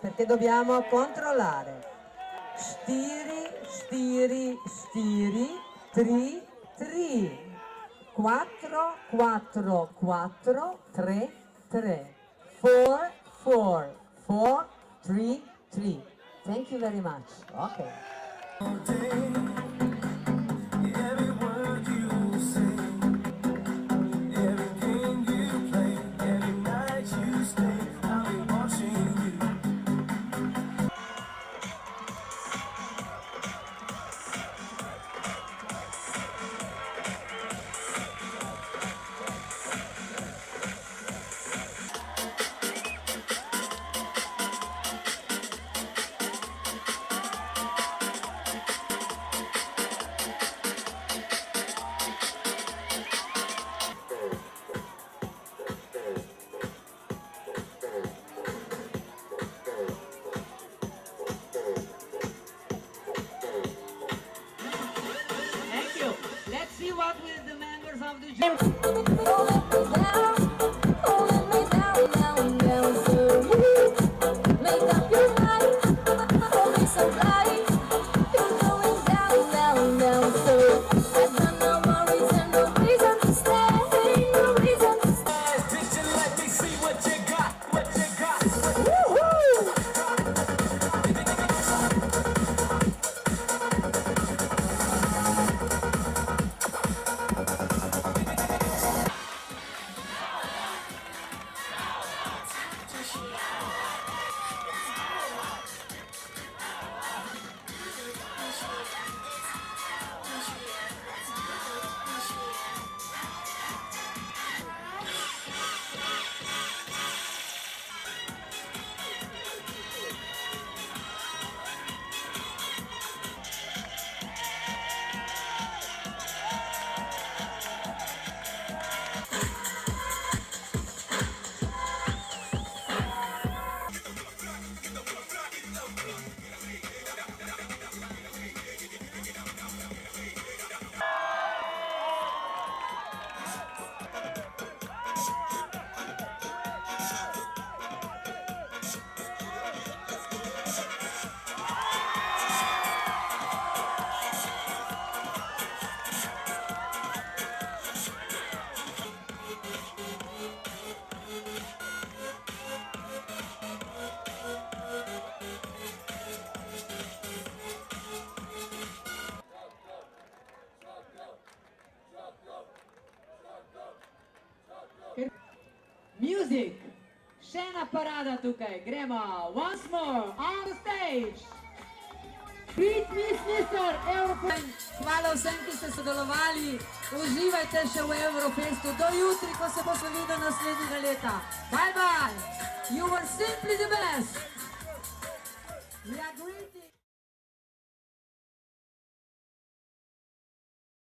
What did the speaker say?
perché dobbiamo controllare. Stiri, stiri, stiri, tri, tri. 4, 4, 4, 3, 3. 4, 4, 4, 3, 3. Thank you very much. Okay. Every word you say, every game you play, every night you stay, I'll be watching you. Thank you. Let's see what will the members of the Hold me down, down, down, so you make up your mind. Hold me so tight, you're going down, down, down, so I got no more reason, no reason to stay, no reason to stay. Bitch, and let me see what you got, what you got. Woohoo! Music! Še ena parada tukaj, gremo! Once more, on the stage! Beat Miss Mr. Eurofest! Hvala vsem, ki ste sodelovali, uživajte še v Eurofestu, do jutri, ko se bo še videl naslednjega leta. Bye bye! You were simply the best! We are great!